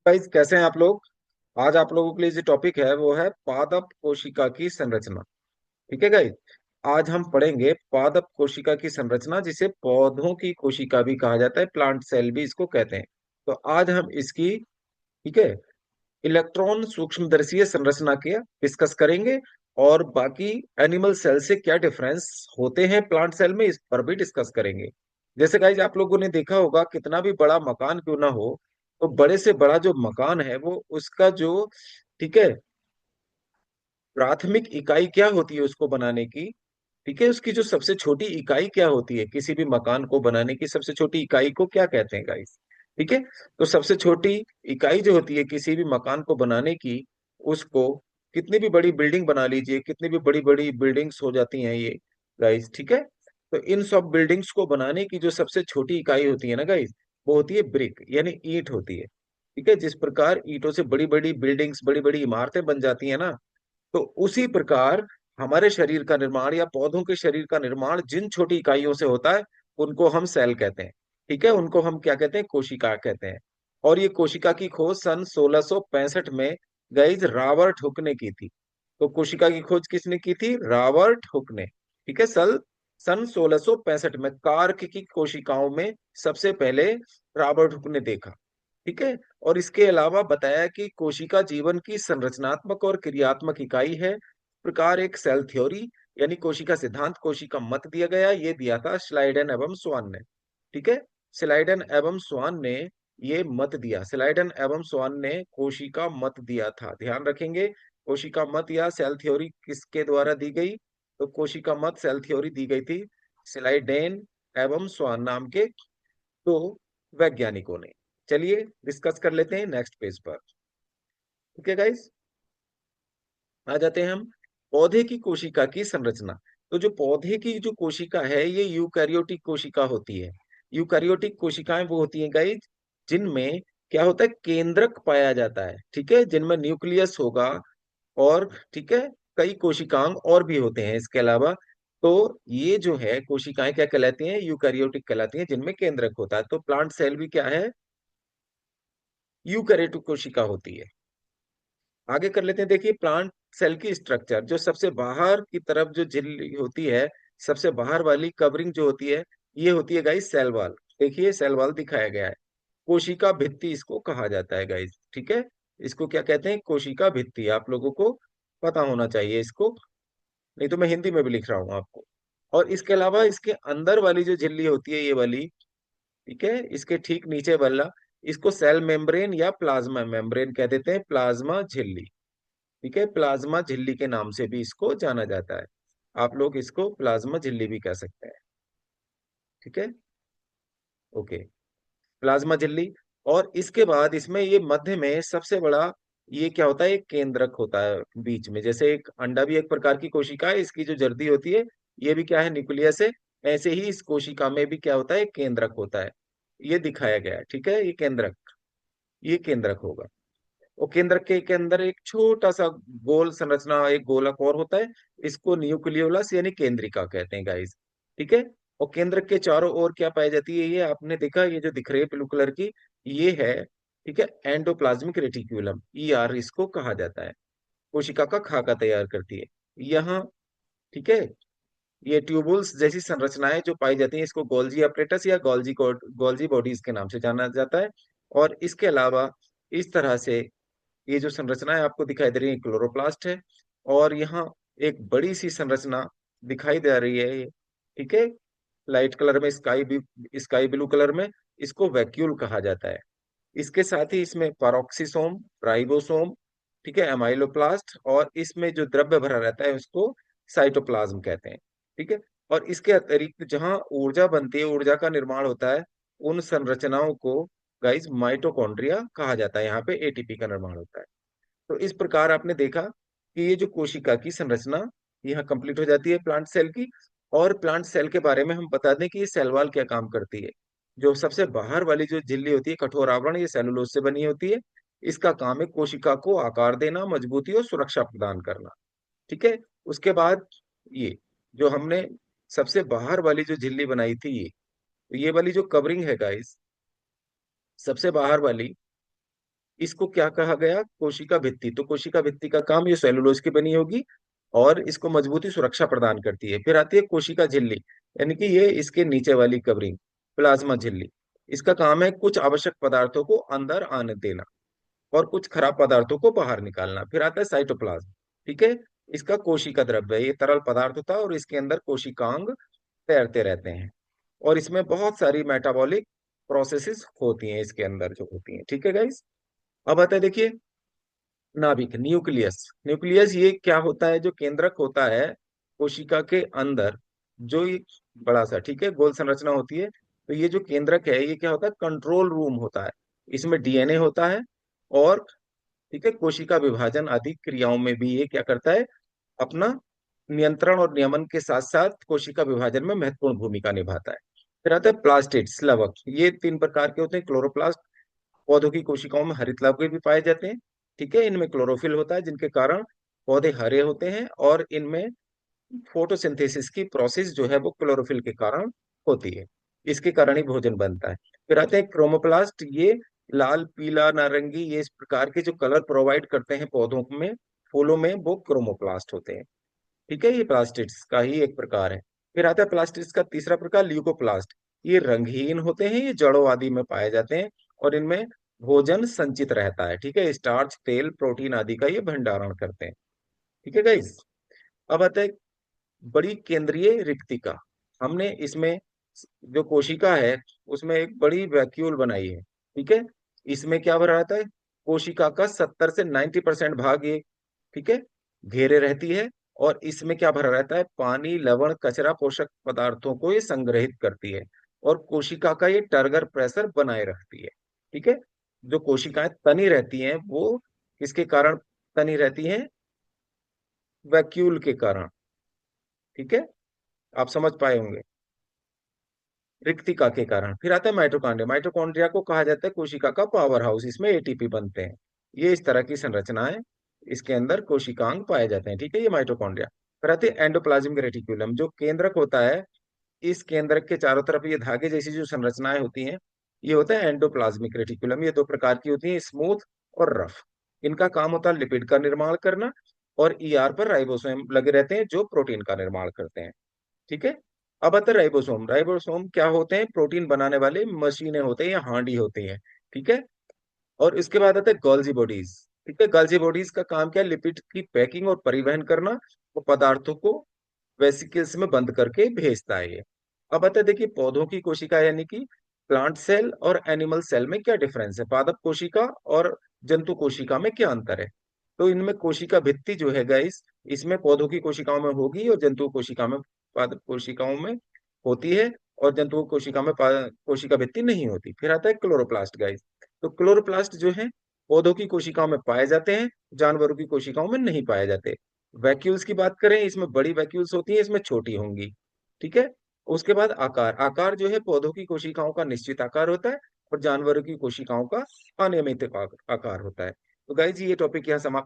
Guys, कैसे हैं आप लोग। आज आप लोगों के लिए जो टॉपिक है वो है पादप कोशिका की संरचना। ठीक है गाइस। आज हम पढ़ेंगे पादप कोशिका की संरचना, जिसे पौधों की कोशिका भी कहा जाता है, प्लांट सेल भी इसको कहते हैं। तो आज हम इसकी, ठीक है, इलेक्ट्रॉन सूक्ष्मदर्शीय संरचना के डिस्कस करेंगे। और बाकी एनिमल सेल से क्या डिफरेंस होते हैं प्लांट सेल में, इस पर भी डिस्कस करेंगे। जैसे गाइज आप लोगों ने देखा होगा, कितना भी बड़ा मकान क्यों ना हो, तो बड़े से बड़ा जो मकान है वो उसका जो, ठीक है, प्राथमिक इकाई क्या होती है उसको बनाने की, ठीक है, उसकी जो सबसे छोटी इकाई क्या होती है, किसी भी मकान को बनाने की सबसे छोटी इकाई को क्या कहते हैं गाइस। ठीक है। तो सबसे छोटी इकाई जो होती है किसी भी मकान को बनाने की, उसको, कितनी भी बड़ी बिल्डिंग बना लीजिए, कितनी भी बड़ी बड़ी बिल्डिंग्स हो जाती हैं ये गाइस, ठीक है। तो इन सब बिल्डिंग्स को बनाने की जो सबसे छोटी इकाई होती है ना गाइस, वो होती है ब्रिक, यानी ईंट होती है। ठीक है। जिस प्रकार ईंटों से बड़ी बड़ी बिल्डिंग्स, बड़ी बड़ी इमारतें बन जाती है ना, तो उसी प्रकार हमारे शरीर का निर्माण या पौधों के शरीर का निर्माण जिन छोटी इकाइयों से होता है, उनको हम सेल कहते हैं। ठीक है। उनको हम क्या कहते हैं, कोशिका कहते हैं। और ये कोशिका की खोज सन 1665 में गई रॉबर्ट हुक ने की थी। तो कोशिका की खोज किसने की थी? रॉबर्ट हुक ने। ठीक है। सन 1665 में कार्क की कोशिकाओं में सबसे पहले रॉबर्ट हुक ने देखा। ठीक है। और इसके अलावा बताया कि कोशिका जीवन की संरचनात्मक और क्रियात्मक इकाई है। इस प्रकार एक सेल थ्योरी यानी कोशिका सिद्धांत, कोशिका मत दिया गया, ये दिया था स्लाइडन एवं स्वान ने। ठीक है। स्लाइडन एवं स्वान ने ये मत दिया, स्लाइडन एवं स्वान ने कोशिका मत दिया था, ध्यान रखेंगे। कोशिका मत या सेल थ्योरी किसके द्वारा दी गई? तो कोशिका मत सेल थ्योरी दी गई थी स्लाइडेन एवं स्वान नाम के दो वैज्ञानिकों ने। चलिए डिस्कस कर लेते हैं नेक्स्ट पेज पर। ठीक है गाइस, आ जाते हैं हम पौधे की कोशिका की संरचना। तो जो पौधे की जो कोशिका है ये यूकैरियोटिक कोशिका होती है। यूकैरियोटिक कोशिकाएं वो होती हैं गाइस जिनमें क्या होता है, केंद्रक पाया जाता है। ठीक है। जिनमें न्यूक्लियस होगा। और ठीक है, कई कोशिकांग और भी होते हैं इसके अलावा। तो ये जो है कोशिकाएं क्या कहलाती हैं? यूकैरियोटिक कहलाती हैं, जिनमें केंद्रक होता है। तो प्लांट सेल भी क्या है? यूकैरियोटिक कोशिका होती है। आगे कर लेते हैं। देखिए प्लांट सेल की स्ट्रक्चर, जो सबसे बाहर की तरफ जो झिल्ली होती है, सबसे बाहर वाली कवरिंग जो होती है, ये होती है गाइस सेल वॉल। देखिए सेल वॉल दिखाया गया है। कोशिका भित्ति इसको कहा जाता है गाइस। ठीक है। इसको क्या कहते हैं? कोशिका भित्ति। आप लोगों को पता होना चाहिए इसको, नहीं तो मैं हिंदी में भी लिख रहा हूँ आपको। और इसके अलावा इसके अंदर वाली जो झिल्ली होती है, ये वाली, ठीक है, इसके ठीक नीचे वाला, इसको सेल मेम्ब्रेन या प्लाज्मा मेम्ब्रेन कह देते हैं, प्लाज्मा झिल्ली। ठीक है। प्लाज्मा झिल्ली के नाम से भी इसको जाना जाता है। आप लोग इसको प्लाज्मा झिल्ली भी कह सकते हैं। ठीक है। ओके। प्लाज्मा झिल्ली। और इसके बाद इसमें ये मध्य में सबसे बड़ा, ये क्या होता है, एक केंद्रक होता है बीच में। जैसे एक अंडा भी एक प्रकार की कोशिका है, इसकी जो जर्दी होती है ये भी क्या है, न्यूक्लियस है। ऐसे ही इस कोशिका में भी क्या होता है, एक केंद्रक होता है। ये दिखाया गया है। ठीक है। ये केंद्रक, ये केंद्रक होगा। और केंद्र के अंदर एक छोटा सा गोल संरचना, एक गोलक और होता है। इसको न्यूक्लियोलस यानी केंद्रिका कहते हैं गाइस। ठीक है। और केंद्र के चारों ओर क्या पाई जाती है, ये आपने देखा, ये जो दिख रही है ब्लू कलर की, ये है, ठीक है, एंडोप्लाज्मिक रेटिक्यूलम, ईआर इसको कहा जाता है। कोशिका का खाका तैयार करती है यहाँ। ठीक है। ये ट्यूबुल्स जैसी संरचनाएं जो पाई जाती हैं, इसको गोल्जी अपरेटस या गोल्जी बॉडीज के नाम से जाना जाता है। और इसके अलावा इस तरह से ये जो संरचना है आपको दिखाई दे रही है, क्लोरोप्लास्ट है। और यहाँ एक बड़ी सी संरचना दिखाई दे रही है ये, ठीक है, लाइट कलर में, स्काई ब्लू कलर में, इसको वैक्यूल कहा जाता है। इसके साथ ही इसमें पैरोक्सिसोम, राइबोसोम, ठीक है, एमाइलोप्लास्ट, और इसमें जो द्रव्य भरा रहता है उसको साइटोप्लाज्म कहते हैं। ठीक है। और इसके अतिरिक्त जहाँ ऊर्जा बनती है, ऊर्जा का निर्माण होता है, उन संरचनाओं को गाइस माइटोकॉन्ड्रिया कहा जाता है। यहाँ पे एटीपी का निर्माण होता है। तो इस प्रकार आपने देखा कि ये जो कोशिका की संरचना यहाँ कंप्लीट हो जाती है प्लांट सेल की। और प्लांट सेल के बारे में हम बता दें कि ये सेल वॉल क्या काम करती है। जो सबसे बाहर वाली जो झिल्ली होती है, कठोर आवरण, ये सेलुलोज से बनी होती है। इसका काम है कोशिका को आकार देना, मजबूती और सुरक्षा प्रदान करना। ठीक है। उसके बाद ये जो हमने सबसे बाहर वाली जो झिल्ली बनाई थी, ये वाली जो कवरिंग है गाइस, सबसे बाहर वाली, इसको क्या कहा गया, कोशिका भित्ति। तो कोशिका भित्ति का काम, ये सेलुलोज की बनी होगी और इसको मजबूती सुरक्षा प्रदान करती है। फिर आती है कोशिका झिल्ली, यानी कि ये इसके नीचे वाली कवरिंग, प्लाज्मा झिल्ली। इसका काम है कुछ आवश्यक पदार्थों को अंदर आने देना और कुछ खराब पदार्थों को बाहर निकालना। फिर आता है साइटोप्लाज्म, ठीक है। इसका कोशिका द्रव्य है, ये तरल पदार्थ होता है और इसके अंदर कोशिकांग तैरते रहते हैं। और इसमें बहुत सारी मेटाबॉलिक प्रोसेसेस होती हैं इसके अंदर जो होती हैं, ठीक है गाइस। अब आता है देखिए नाभिक, न्यूक्लियस। न्यूक्लियस ये क्या होता है, जो केंद्रक होता है कोशिका के अंदर, जो एक बड़ा सा, ठीक है, गोल संरचना होती है। तो ये जो केंद्रक है, ये क्या होता है, कंट्रोल रूम होता है। इसमें डीएनए होता है और, ठीक है, कोशिका विभाजन आदि क्रियाओं में भी ये क्या करता है, अपना नियंत्रण और नियमन के साथ साथ कोशिका विभाजन में महत्वपूर्ण भूमिका निभाता है। फिर आता है प्लास्टिड, स्लवक। ये तीन प्रकार के होते हैं। क्लोरोप्लास्ट, पौधों की कोशिकाओं में हरित लवक भी पाए जाते हैं, ठीक है। इनमें क्लोरोफिल होता है जिनके कारण पौधे हरे होते हैं और इनमें फोटोसिंथेसिस की प्रोसेस जो है वो क्लोरोफिल के कारण होती है, इसके कारण ही भोजन बनता है। फिर आते हैं क्रोमोप्लास्ट, ये लाल पीला नारंगी, ये इस प्रकार के जो कलर प्रोवाइड करते हैं पौधों में, फूलों में, वो क्रोमोप्लास्ट होते हैं, ठीक है। ये प्लास्टिड्स का ही एक प्रकार है। फिर आता है प्लास्टिड्स का तीसरा प्रकार, ल्यूकोप्लास्ट। ये रंगहीन होते हैं, ये जड़ों आदि में पाए जाते हैं और इनमें भोजन संचित रहता है, ठीक है। स्टार्च, तेल, प्रोटीन आदि का ये भंडारण करते हैं, ठीक है गाइस। अब आता है बड़ी केंद्रीय रिक्तिका। हमने इसमें जो कोशिका है उसमें एक बड़ी वैक्यूल बनाई है, ठीक है। इसमें क्या भरा रहता है, कोशिका का 70 से 90% भाग ये, ठीक है, घेरे रहती है। और इसमें क्या भरा रहता है, पानी, लवण, कचरा, पोषक पदार्थों को ये संग्रहित करती है और कोशिका का ये टर्गर प्रेशर बनाए रखती है, ठीक है। जो कोशिकाएं तनी रहती हैं वो किसके कारण तनी रहती हैं, वैक्यूल के कारण, ठीक है। आप समझ पाए होंगे, रिक्तिका के कारण। फिर आता है माइटोकॉन्ड्रिया। माइटोकॉन्ड्रिया को कहा जाता है कोशिका का पावर हाउस, इसमें एटीपी बनते हैं। ये इस तरह की संरचनाएं, इसके अंदर कोशिकांग पाए जाते हैं, ठीक है, ये माइटोकॉन्ड्रिया। फिर आते हैं एंडोप्लाज्मिक रेटिकुलम, जो केंद्रक होता है। इस केंद्रक के चारों तरफ ये धागे जैसी जो संरचनाएं होती हैं, ये होता है एंडोप्लाज्मिक रेटिकुलम। ये दो प्रकार की होती है, स्मूथ और रफ। इनका काम होता है लिपिड का निर्माण करना और ईआर पर राइबोसोम लगे रहते हैं जो प्रोटीन का निर्माण करते हैं, ठीक है। अब आता है राइबोसोम। राइबोसोम क्या होते हैं, प्रोटीन बनाने वाले मशीनें होते हैं या हांडी होती हैं, ठीक है। और इसके बाद आता है गोल्जी बॉडीज, ठीक है। गोल्जी बॉडीज का काम क्या है, लिपिड की पैकिंग और परिवहन करना और पदार्थों को वेसिकल्स में बंद करके भेजता है ये। अब आता है देखिए पौधों की कोशिका, यानी कि प्लांट सेल और एनिमल सेल में क्या डिफरेंस है, पादप कोशिका और जंतु कोशिका में क्या अंतर है। तो इनमें कोशिका भित्ति जो है गाइस, इसमें पौधों की कोशिकाओं में होगी और जंतु कोशिका में, पादप कोशिकाओं में होती है, और जंतु कोशिका में कोशिका भित्ति नहीं होती। फिर आता है क्लोरोप्लास्ट गाइस। तो क्लोरोप्लास्ट जो है पौधों की कोशिकाओं में पाए जाते हैं, जानवरों की कोशिकाओं में नहीं पाए जाते। वैक्यूल्स की बात करें, इसमें बड़ी वैक्यूल्स होती हैं, इसमें छोटी होंगी, ठीक है। उसके बाद आकार, आकार जो है पौधों की कोशिकाओं का निश्चित आकार होता है और जानवरों की कोशिकाओं का अनियमित आकार होता है। तो गाइस ये टॉपिक यहाँ समाप्त